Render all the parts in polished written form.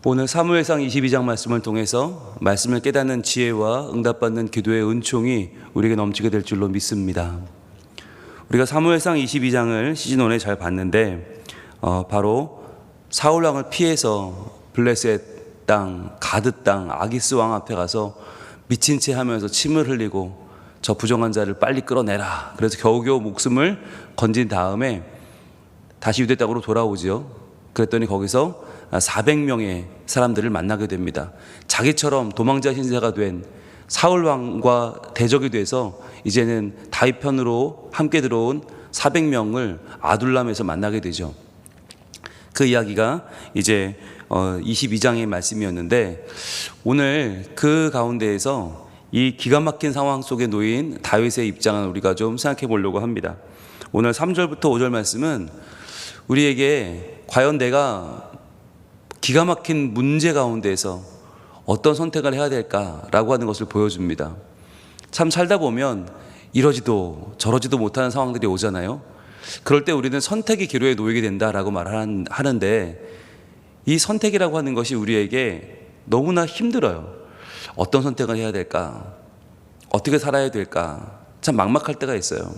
오늘 사무엘상 22장 말씀을 통해서 말씀을 깨닫는 지혜와 응답받는 기도의 은총이 우리에게 넘치게 될 줄로 믿습니다. 우리가 사무엘상 22장을 시즌1에 잘 봤는데 바로 사울왕을 피해서 블레셋 땅, 가드 땅, 아기스 왕 앞에 가서 미친 채 하면서 침을 흘리고 저 부정한 자를 빨리 끌어내라. 그래서 겨우겨우 목숨을 건진 다음에 다시 유대 땅으로 돌아오죠. 그랬더니 거기서 400명의 사람들을 만나게 됩니다. 자기처럼 도망자 신세가 된 사울왕과 대적이 돼서 이제는 다윗 편으로 함께 들어온 400명을 아둘람에서 만나게 되죠. 그 이야기가 이제 22장의 말씀이었는데, 오늘 그 가운데에서 이 기가 막힌 상황 속에 놓인 다윗의 입장을 우리가 좀 생각해 보려고 합니다. 오늘 3절부터 5절 말씀은 우리에게 과연 내가 기가 막힌 문제 가운데에서 어떤 선택을 해야 될까라고 하는 것을 보여줍니다. 참 살다 보면 이러지도 저러지도 못하는 상황들이 오잖아요. 그럴 때 우리는 선택의 기로에 놓이게 된다라고 말하는데, 이 선택이라고 하는 것이 우리에게 너무나 힘들어요. 어떤 선택을 해야 될까? 어떻게 살아야 될까? 참 막막할 때가 있어요.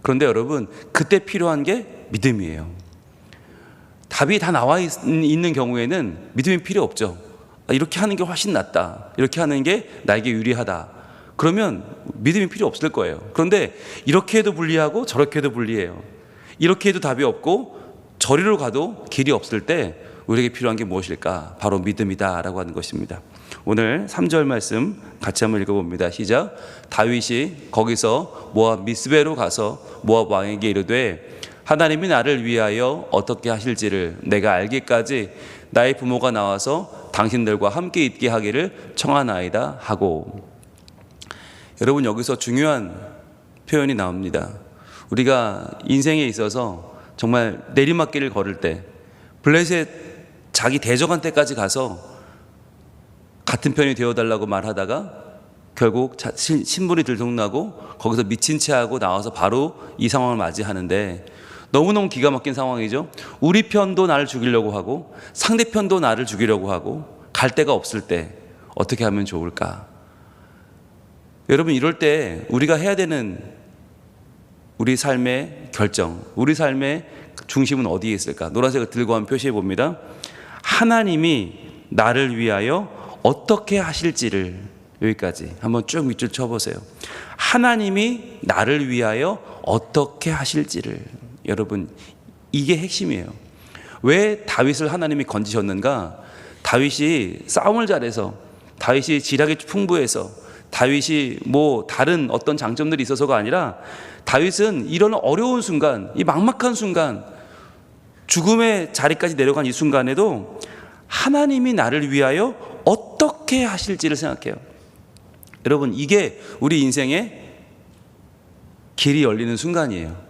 그런데 여러분, 그때 필요한 게 믿음이에요. 답이 다 나와 있는 경우에는 믿음이 필요 없죠. 이렇게 하는 게 훨씬 낫다, 이렇게 하는 게 나에게 유리하다, 그러면 믿음이 필요 없을 거예요. 그런데 이렇게 해도 불리하고 저렇게 해도 불리해요. 이렇게 해도 답이 없고 저리로 가도 길이 없을 때 우리에게 필요한 게 무엇일까? 바로 믿음이다 라고 하는 것입니다. 오늘 3절 말씀 같이 한번 읽어봅니다. 시작. 다윗이 거기서 모압 미스베로 가서 모압 왕에게 이르되 하나님이 나를 위하여 어떻게 하실지를 내가 알기까지 나의 부모가 나와서 당신들과 함께 있게 하기를 청하나이다 하고. 여러분, 여기서 중요한 표현이 나옵니다. 우리가 인생에 있어서 정말 내리막길을 걸을 때 블레셋 자기 대적한테까지 가서 같은 편이 되어달라고 말하다가 결국 신분이 들통나고 거기서 미친 채 하고 나와서 바로 이 상황을 맞이하는데, 너무너무 기가 막힌 상황이죠. 우리 편도 나를 죽이려고 하고 상대편도 나를 죽이려고 하고 갈 데가 없을 때 어떻게 하면 좋을까? 여러분, 이럴 때 우리가 해야 되는 우리 삶의 결정, 우리 삶의 중심은 어디에 있을까? 노란색을 들고 한번 표시해 봅니다. 하나님이 나를 위하여 어떻게 하실지를, 여기까지 한번 쭉 밑줄 쳐보세요. 하나님이 나를 위하여 어떻게 하실지를. 여러분, 이게 핵심이에요. 왜 다윗을 하나님이 건지셨는가? 다윗이 싸움을 잘해서, 다윗이 지략이 풍부해서, 다윗이 뭐 다른 어떤 장점들이 있어서가 아니라, 다윗은 이런 어려운 순간, 이 막막한 순간, 죽음의 자리까지 내려간 이 순간에도 하나님이 나를 위하여 어떻게 하실지를 생각해요. 여러분, 이게 우리 인생의 길이 열리는 순간이에요.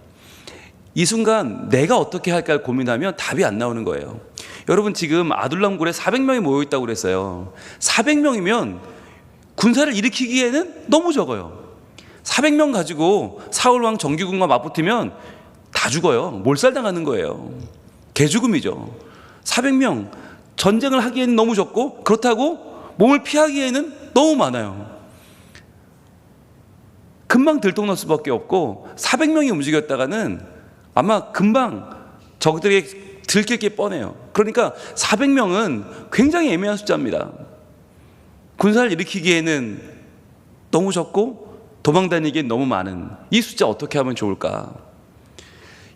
이 순간 내가 어떻게 할까 고민하면 답이 안 나오는 거예요. 여러분, 지금 아둘람 굴에 400명이 모여있다고 그랬어요. 400명이면 군사를 일으키기에는 너무 적어요. 400명 가지고 사울왕 정규군과 맞붙으면 다 죽어요. 몰살당하는 거예요. 개죽음이죠. 400명 전쟁을 하기에는 너무 적고, 그렇다고 몸을 피하기에는 너무 많아요. 금방 들통날 수밖에 없고, 400명이 움직였다가는 아마 금방 적들에게 들킬 게 뻔해요. 그러니까 400명은 굉장히 애매한 숫자입니다. 군사를 일으키기에는 너무 적고 도망다니기엔 너무 많은 이 숫자 어떻게 하면 좋을까?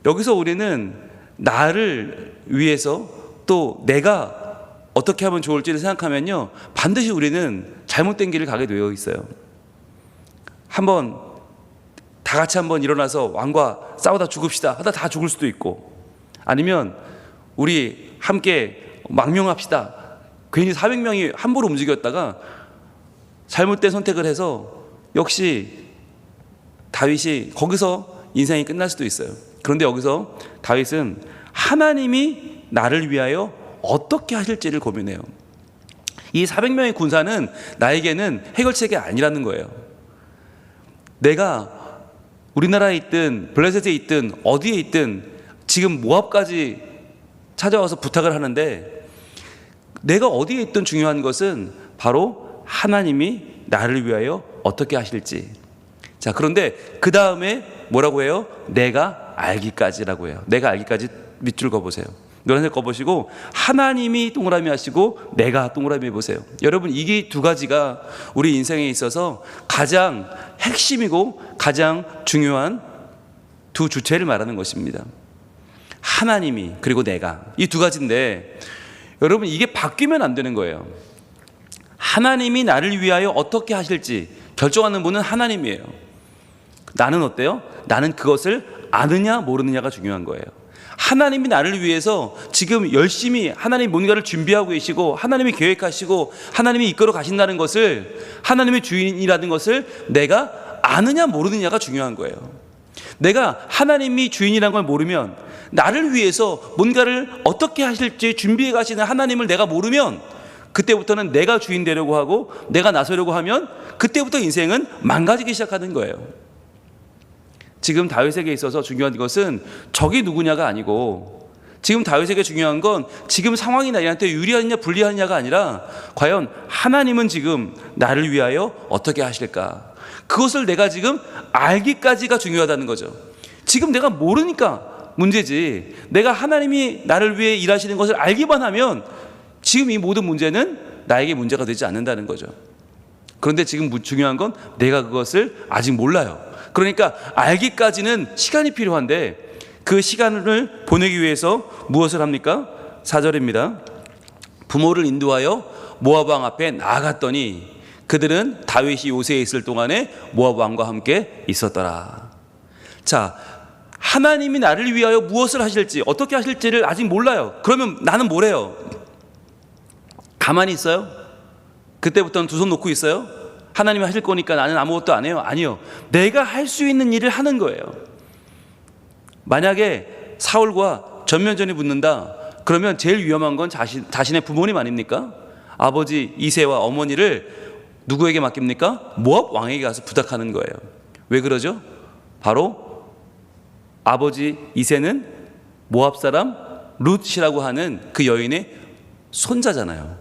여기서 우리는 나를 위해서 또 내가 어떻게 하면 좋을지를 생각하면요, 반드시 우리는 잘못된 길을 가게 되어 있어요. 한번 다 같이 한번 일어나서 왕과 싸우다 죽읍시다 하다 다 죽을 수도 있고, 아니면 우리 함께 망명합시다, 괜히 400명이 함부로 움직였다가 잘못된 선택을 해서 역시 다윗이 거기서 인생이 끝날 수도 있어요. 그런데 여기서 다윗은 하나님이 나를 위하여 어떻게 하실지를 고민해요. 이 400명의 군사는 나에게는 해결책이 아니라는 거예요. 내가 우리나라에 있든 블레셋에 있든 어디에 있든 지금 모압까지 찾아와서 부탁을 하는데, 내가 어디에 있든 중요한 것은 바로 하나님이 나를 위하여 어떻게 하실지. 자, 그런데 그 다음에 뭐라고 해요? 내가 알기까지라고 해요. 내가 알기까지 밑줄 그어보세요. 노란색 그어보시고 하나님이 동그라미 하시고 내가 동그라미 해보세요. 여러분, 이게 두 가지가 우리 인생에 있어서 가장 핵심이고 가장 중요한 두 주체를 말하는 것입니다. 하나님이 그리고 내가, 이 두 가지인데 여러분, 이게 바뀌면 안 되는 거예요. 하나님이 나를 위하여 어떻게 하실지 결정하는 분은 하나님이에요. 나는 어때요? 나는 그것을 아느냐 모르느냐가 중요한 거예요. 하나님이 나를 위해서 지금 열심히 하나님이 뭔가를 준비하고 계시고 하나님이 계획하시고 하나님이 이끌어 가신다는 것을, 하나님의 주인이라는 것을 내가 아느냐 모르느냐가 중요한 거예요. 내가 하나님이 주인이라는 걸 모르면, 나를 위해서 뭔가를 어떻게 하실지 준비해 가시는 하나님을 내가 모르면, 그때부터는 내가 주인 되려고 하고 내가 나서려고 하면 그때부터 인생은 망가지기 시작하는 거예요. 지금 다윗에게 있어서 중요한 것은 적이 누구냐가 아니고, 지금 다윗에게 중요한 건 지금 상황이 나한테 유리하느냐 불리하느냐가 아니라 과연 하나님은 지금 나를 위하여 어떻게 하실까, 그것을 내가 지금 알기까지가 중요하다는 거죠. 지금 내가 모르니까 문제지, 내가 하나님이 나를 위해 일하시는 것을 알기만 하면 지금 이 모든 문제는 나에게 문제가 되지 않는다는 거죠. 그런데 지금 중요한 건 내가 그것을 아직 몰라요. 그러니까 알기까지는 시간이 필요한데 그 시간을 보내기 위해서 무엇을 합니까? 4절입니다. 부모를 인도하여 모압 왕 앞에 나아갔더니 그들은 다윗이 요새에 있을 동안에 모압 왕과 함께 있었더라. 자, 하나님이 나를 위하여 무엇을 하실지, 어떻게 하실지를 아직 몰라요. 그러면 나는 뭐래요? 가만히 있어요? 그때부터는 두 손 놓고 있어요? 하나님이 하실 거니까 나는 아무것도 안 해요? 아니요. 내가 할 수 있는 일을 하는 거예요. 만약에 사울과 전면전이 붙는다, 그러면 제일 위험한 건 자신의 부모님 아닙니까? 아버지 이새와 어머니를 누구에게 맡깁니까? 모압 왕에게 가서 부탁하는 거예요. 왜 그러죠? 바로 아버지 이새는 모압 사람 룻이라고 하는 그 여인의 손자잖아요.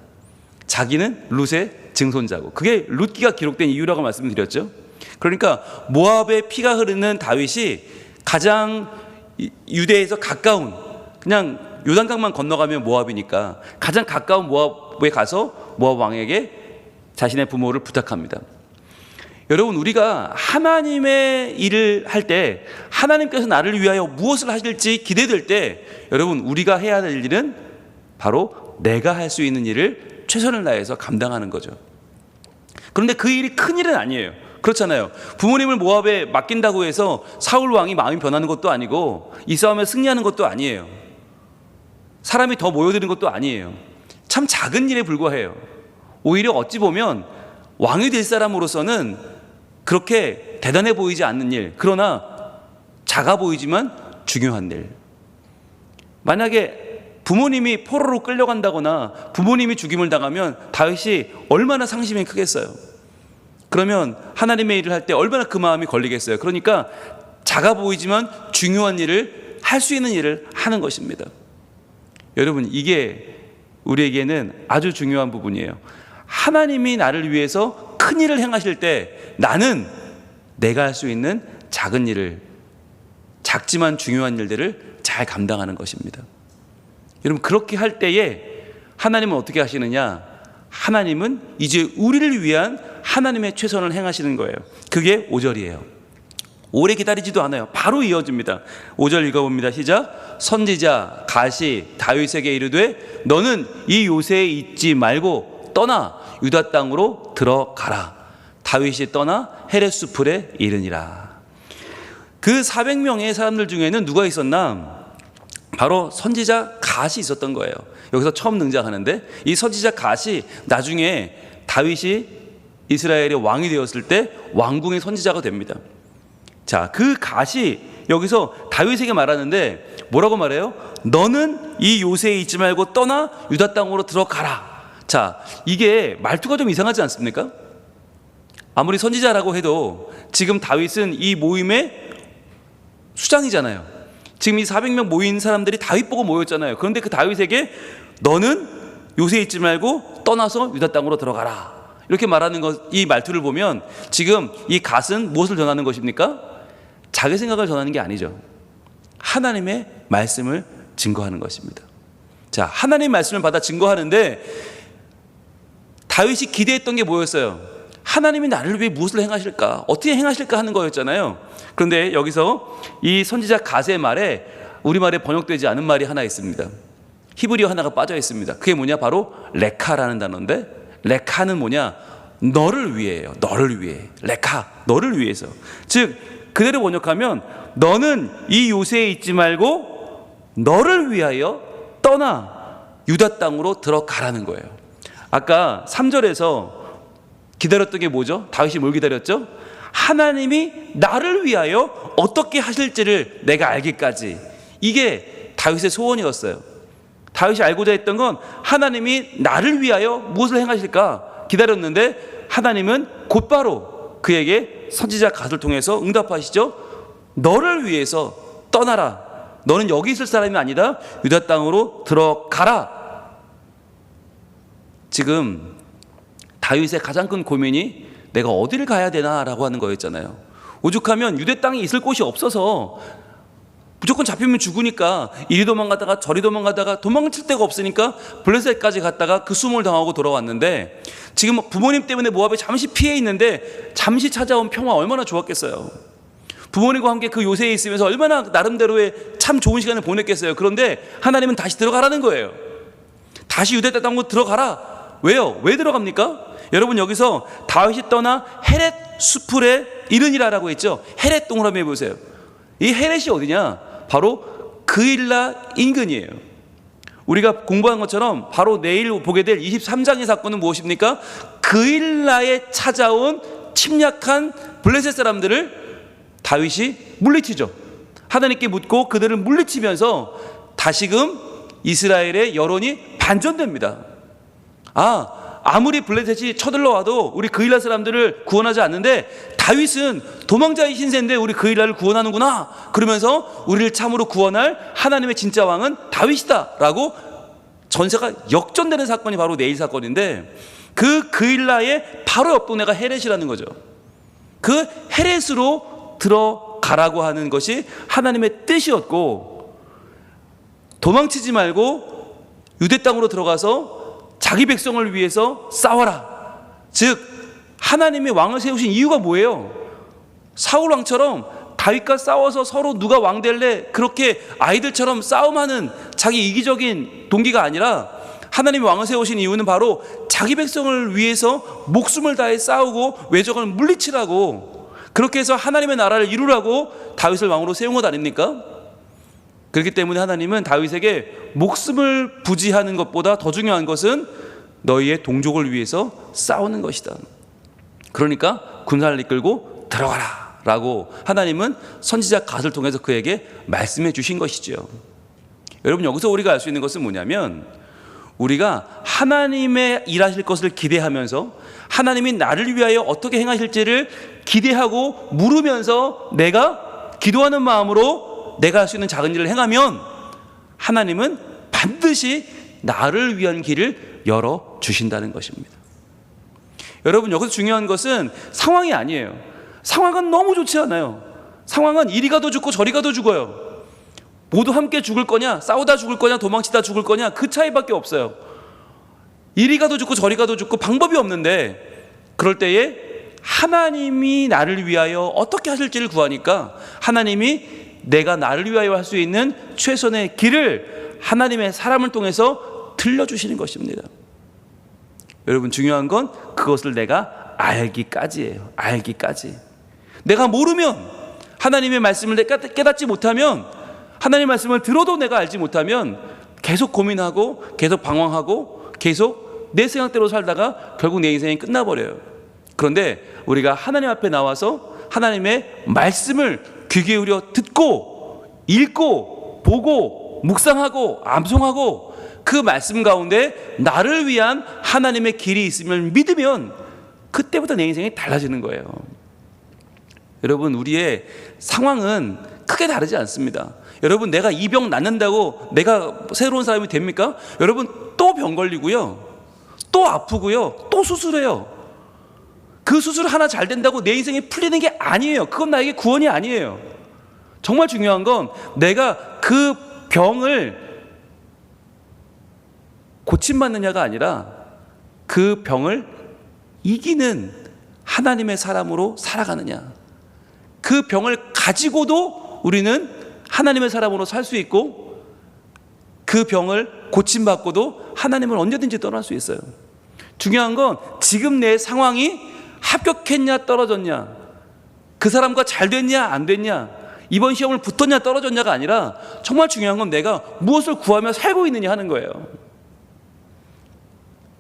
자기는 룻의 증손자고, 그게 룻기가 기록된 이유라고 말씀드렸죠. 그러니까 모압의 피가 흐르는 다윗이 가장 유대에서 가까운, 그냥 요단강만 건너가면 모압이니까 가장 가까운 모압에 가서 모압 왕에게 자신의 부모를 부탁합니다. 여러분, 우리가 하나님의 일을 할 때, 하나님께서 나를 위하여 무엇을 하실지 기대될 때, 여러분, 우리가 해야 될 일은 바로 내가 할 수 있는 일을 최선을 다해서 감당하는 거죠. 그런데 그 일이 큰 일은 아니에요. 그렇잖아요. 부모님을 모압에 맡긴다고 해서 사울 왕이 마음이 변하는 것도 아니고 이 싸움에 승리하는 것도 아니에요. 사람이 더 모여드는 것도 아니에요. 참 작은 일에 불과해요. 오히려 어찌 보면 왕이 될 사람으로서는 그렇게 대단해 보이지 않는 일, 그러나 작아 보이지만 중요한 일. 만약에 부모님이 포로로 끌려간다거나 부모님이 죽임을 당하면 다윗이 얼마나 상심이 크겠어요. 그러면 하나님의 일을 할 때 얼마나 그 마음이 걸리겠어요. 그러니까 작아 보이지만 중요한 일을, 할 수 있는 일을 하는 것입니다. 여러분, 이게 우리에게는 아주 중요한 부분이에요. 하나님이 나를 위해서 큰 일을 행하실 때 나는 내가 할 수 있는 작은 일을, 작지만 중요한 일들을 잘 감당하는 것입니다. 여러분, 그렇게 할 때에 하나님은 어떻게 하시느냐? 하나님은 이제 우리를 위한 하나님의 최선을 행하시는 거예요. 그게 5절이에요. 오래 기다리지도 않아요. 바로 이어집니다. 5절 읽어봅니다. 시작. 선지자 갓이 다윗에게 이르되 너는 이 요새에 있지 말고 떠나 유다 땅으로 들어가라. 다윗이 떠나 헤레스 풀에 이르니라. 그 400명의 사람들 중에는 누가 있었나? 바로 선지자 갓이 있었던 거예요. 여기서 처음 등장하는데, 이 선지자 갓이 나중에 다윗이 이스라엘의 왕이 되었을 때 왕궁의 선지자가 됩니다. 자, 그 갓이 여기서 다윗에게 말하는데 뭐라고 말해요? 너는 이 요새에 있지 말고 떠나 유다 땅으로 들어가라. 자, 이게 말투가 좀 이상하지 않습니까? 아무리 선지자라고 해도 지금 다윗은 이 모임의 수장이잖아요. 지금 이 400명 모인 사람들이 다윗 보고 모였잖아요. 그런데 그 다윗에게 너는 요새 있지 말고 떠나서 유다 땅으로 들어가라. 이렇게 말하는 이 말투를 보면 지금 이 갓은 무엇을 전하는 것입니까? 자기 생각을 전하는 게 아니죠. 하나님의 말씀을 증거하는 것입니다. 자, 하나님의 말씀을 받아 증거하는데 다윗이 기대했던 게 뭐였어요? 하나님이 나를 위해 무엇을 행하실까? 어떻게 행하실까 하는 거였잖아요. 그런데 여기서 이 선지자 갓의 말에 우리말에 번역되지 않은 말이 하나 있습니다. 히브리어 하나가 빠져 있습니다. 그게 뭐냐? 바로 레카라는 단어인데, 레카는 뭐냐? 너를 위해예요. 너를 위해. 레카, 너를 위해서. 즉 그대로 번역하면 너는 이 요새에 있지 말고 너를 위하여 떠나 유다 땅으로 들어가라는 거예요. 아까 3절에서 기다렸던 게 뭐죠? 다윗이 뭘 기다렸죠? 하나님이 나를 위하여 어떻게 하실지를 내가 알기까지. 이게 다윗의 소원이었어요. 다윗이 알고자 했던 건 하나님이 나를 위하여 무엇을 행하실까 기다렸는데, 하나님은 곧바로 그에게 선지자 갓을 통해서 응답하시죠. 너를 위해서 떠나라. 너는 여기 있을 사람이 아니다. 유다 땅으로 들어가라. 지금 다윗의 가장 큰 고민이 내가 어디를 가야 되나라고 하는 거였잖아요. 오죽하면 유대 땅에 있을 곳이 없어서 무조건 잡히면 죽으니까 이리 도망가다가 저리 도망가다가 도망칠 데가 없으니까 블레셋까지 갔다가 그 수모를 당하고 돌아왔는데, 지금 부모님 때문에 모압에 잠시 피해 있는데 잠시 찾아온 평화 얼마나 좋았겠어요. 부모님과 함께 그 요새에 있으면서 얼마나 나름대로의 참 좋은 시간을 보냈겠어요. 그런데 하나님은 다시 들어가라는 거예요. 다시 유대 땅으로 들어가라. 왜요? 왜 들어갑니까? 여러분, 여기서 다윗이 떠나 헤렛 수풀에 이르니라라고 했죠. 헤렛 동그라미 해보세요. 이 헤렛이 어디냐? 바로 그일라 인근이에요. 우리가 공부한 것처럼 바로 내일 보게 될 23장의 사건은 무엇입니까? 그일라에 찾아온 침략한 블레셋 사람들을 다윗이 물리치죠. 하나님께 묻고 그들을 물리치면서 다시금 이스라엘의 여론이 반전됩니다. 아무리 블레셋이 쳐들러 와도 우리 그일라 사람들을 구원하지 않는데 다윗은 도망자의 신세인데 우리 그일라를 구원하는구나. 그러면서 우리를 참으로 구원할 하나님의 진짜 왕은 다윗이다 라고 전세가 역전되는 사건이 바로 내일 사건인데, 그 그일라의 바로 옆 동네가 헤렛이라는 거죠. 그 헤렛으로 들어가라고 하는 것이 하나님의 뜻이었고, 도망치지 말고 유대 땅으로 들어가서 자기 백성을 위해서 싸워라. 즉 하나님의 왕을 세우신 이유가 뭐예요? 사울 왕처럼 다윗과 싸워서 서로 누가 왕 될래 그렇게 아이들처럼 싸움하는 자기 이기적인 동기가 아니라, 하나님의 왕을 세우신 이유는 바로 자기 백성을 위해서 목숨을 다해 싸우고 외적을 물리치라고, 그렇게 해서 하나님의 나라를 이루라고 다윗을 왕으로 세운 것 아닙니까? 그렇기 때문에 하나님은 다윗에게 목숨을 부지하는 것보다 더 중요한 것은 너희의 동족을 위해서 싸우는 것이다. 그러니까 군사를 이끌고 들어가라 라고 하나님은 선지자 갓을 통해서 그에게 말씀해 주신 것이죠. 여러분, 여기서 우리가 알 수 있는 것은 뭐냐면, 우리가 하나님의 일하실 것을 기대하면서 하나님이 나를 위하여 어떻게 행하실지를 기대하고 물으면서 내가 기도하는 마음으로 내가 할 수 있는 작은 일을 행하면 하나님은 반드시 나를 위한 길을 열어주신다는 것입니다. 여러분, 여기서 중요한 것은 상황이 아니에요. 상황은 너무 좋지 않아요. 상황은 이리 가도 죽고 저리 가도 죽어요. 모두 함께 죽을 거냐, 싸우다 죽을 거냐, 도망치다 죽을 거냐, 그 차이밖에 없어요. 이리 가도 죽고 저리 가도 죽고 방법이 없는데, 그럴 때에 하나님이 나를 위하여 어떻게 하실지를 구하니까 하나님이 내가 나를 위하여 할 수 있는 최선의 길을 하나님의 사람을 통해서 들려주시는 것입니다. 여러분, 중요한 건 그것을 내가 알기까지예요. 알기까지. 내가 모르면, 하나님의 말씀을 깨닫지 못하면, 하나님의 말씀을 들어도 내가 알지 못하면 계속 고민하고 계속 방황하고 계속 내 생각대로 살다가 결국 내 인생이 끝나버려요. 그런데 우리가 하나님 앞에 나와서 하나님의 말씀을 귀 기울여 듣고 읽고 보고 묵상하고 암송하고 그 말씀 가운데 나를 위한 하나님의 길이 있음을 믿으면 그때부터 내 인생이 달라지는 거예요. 여러분, 우리의 상황은 크게 다르지 않습니다. 여러분, 내가 이 병 낫는다고 내가 새로운 사람이 됩니까? 여러분, 또 병 걸리고요, 또 아프고요, 또 수술해요. 그 수술 하나 잘 된다고 내 인생이 풀리는 게 아니에요. 그건 나에게 구원이 아니에요. 정말 중요한 건 내가 그 병을 고침받느냐가 아니라 그 병을 이기는 하나님의 사람으로 살아가느냐. 그 병을 가지고도 우리는 하나님의 사람으로 살 수 있고, 그 병을 고침받고도 하나님을 언제든지 떠날 수 있어요. 중요한 건 지금 내 상황이 합격했냐 떨어졌냐, 그 사람과 잘 됐냐 안 됐냐, 이번 시험을 붙었냐 떨어졌냐가 아니라 정말 중요한 건 내가 무엇을 구하며 살고 있느냐 하는 거예요.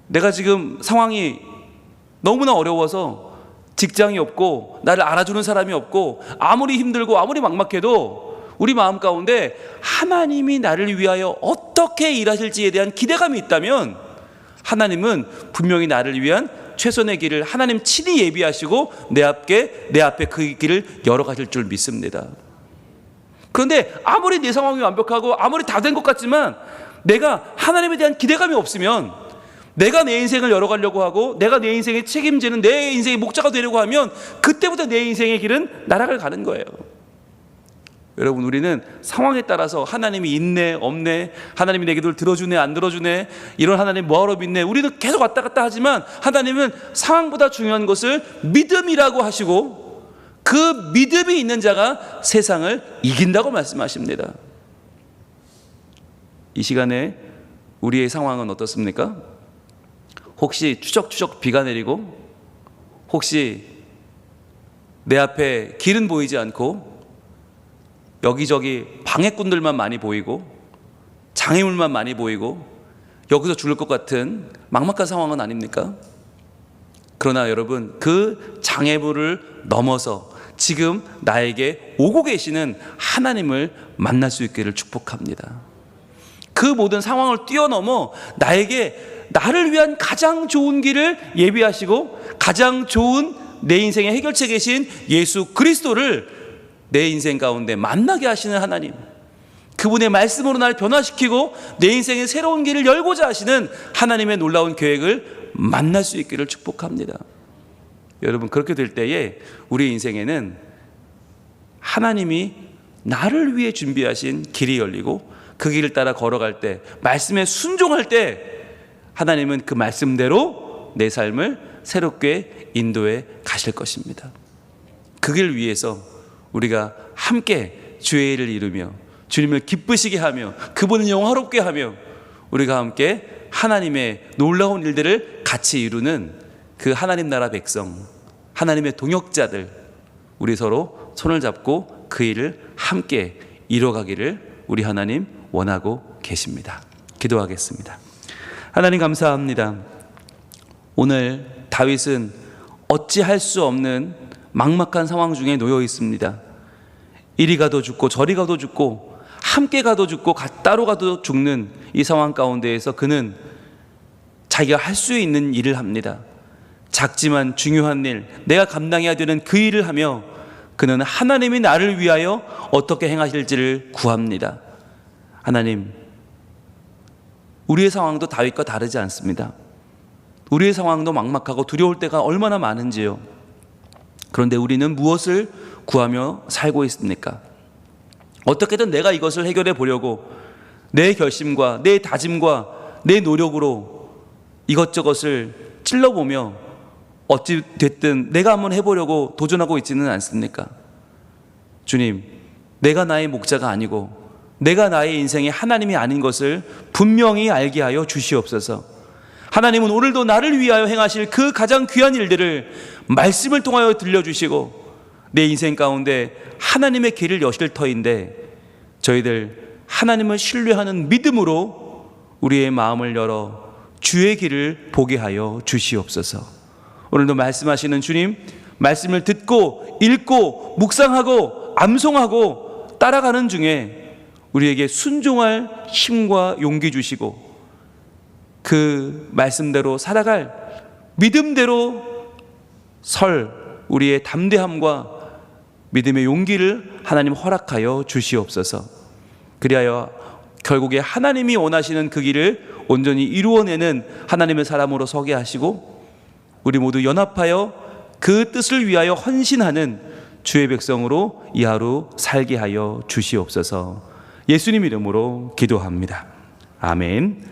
내가 지금 상황이 너무나 어려워서 직장이 없고 나를 알아주는 사람이 없고 아무리 힘들고 아무리 막막해도 우리 마음 가운데 하나님이 나를 위하여 어떻게 일하실지에 대한 기대감이 있다면 하나님은 분명히 나를 위한 최선의 길을 하나님 친히 예비하시고 내 앞에 그 길을 열어가실 줄 믿습니다. 그런데 아무리 내 상황이 완벽하고 아무리 다 된 것 같지만 내가 하나님에 대한 기대감이 없으면, 내가 내 인생을 열어가려고 하고 내가 내 인생에 책임지는 내 인생의 목자가 되려고 하면 그때부터 내 인생의 길은 나락을 가는 거예요. 여러분, 우리는 상황에 따라서 하나님이 있네 없네, 하나님이 내 기도를 들어주네 안 들어주네, 이런 하나님 뭐하러 믿네, 우리는 계속 왔다 갔다 하지만 하나님은 상황보다 중요한 것을 믿음이라고 하시고 그 믿음이 있는 자가 세상을 이긴다고 말씀하십니다. 이 시간에 우리의 상황은 어떻습니까? 혹시 추적추적 비가 내리고, 혹시 내 앞에 길은 보이지 않고 여기저기 방해꾼들만 많이 보이고 장애물만 많이 보이고 여기서 죽을 것 같은 막막한 상황은 아닙니까? 그러나 여러분, 그 장애물을 넘어서 지금 나에게 오고 계시는 하나님을 만날 수 있기를 축복합니다. 그 모든 상황을 뛰어넘어 나를 위한 가장 좋은 길을 예비하시고 가장 좋은 내 인생의 해결책이신 예수 그리스도를 내 인생 가운데 만나게 하시는 하나님, 그분의 말씀으로 나를 변화시키고 내 인생의 새로운 길을 열고자 하시는 하나님의 놀라운 계획을 만날 수 있기를 축복합니다. 여러분, 그렇게 될 때에 우리 인생에는 하나님이 나를 위해 준비하신 길이 열리고 그 길을 따라 걸어갈 때, 말씀에 순종할 때 하나님은 그 말씀대로 내 삶을 새롭게 인도해 가실 것입니다. 그 길 위해서 우리가 함께 주의 일을 이루며 주님을 기쁘시게 하며 그분을 영화롭게 하며 우리가 함께 하나님의 놀라운 일들을 같이 이루는 그 하나님 나라 백성, 하나님의 동역자들, 우리 서로 손을 잡고 그 일을 함께 이뤄가기를 우리 하나님 원하고 계십니다. 기도하겠습니다. 하나님 감사합니다. 오늘 다윗은 어찌할 수 없는 막막한 상황 중에 놓여 있습니다. 이리 가도 죽고 저리 가도 죽고 함께 가도 죽고 따로 가도 죽는 이 상황 가운데에서 그는 자기가 할 수 있는 일을 합니다. 작지만 중요한 일, 내가 감당해야 되는 그 일을 하며 그는 하나님이 나를 위하여 어떻게 행하실지를 구합니다. 하나님, 우리의 상황도 다윗과 다르지 않습니다. 우리의 상황도 막막하고 두려울 때가 얼마나 많은지요. 그런데 우리는 무엇을 구하며 살고 있습니까? 어떻게든 내가 이것을 해결해 보려고 내 결심과 내 다짐과 내 노력으로 이것저것을 찔러보며 어찌 됐든 내가 한번 해보려고 도전하고 있지는 않습니까? 주님, 내가 나의 목자가 아니고 내가 나의 인생의 하나님이 아닌 것을 분명히 알게 하여 주시옵소서. 하나님은 오늘도 나를 위하여 행하실 그 가장 귀한 일들을 말씀을 통하여 들려주시고 내 인생 가운데 하나님의 길을 여실 터인데 저희들 하나님을 신뢰하는 믿음으로 우리의 마음을 열어 주의 길을 보게 하여 주시옵소서. 오늘도 말씀하시는 주님, 말씀을 듣고 읽고 묵상하고 암송하고 따라가는 중에 우리에게 순종할 힘과 용기 주시고 그 말씀대로 살아갈 믿음대로 설 우리의 담대함과 믿음의 용기를 하나님 허락하여 주시옵소서. 그리하여 결국에 하나님이 원하시는 그 길을 온전히 이루어내는 하나님의 사람으로 서게 하시고 우리 모두 연합하여 그 뜻을 위하여 헌신하는 주의 백성으로 이 하루 살게 하여 주시옵소서. 예수님 이름으로 기도합니다. 아멘.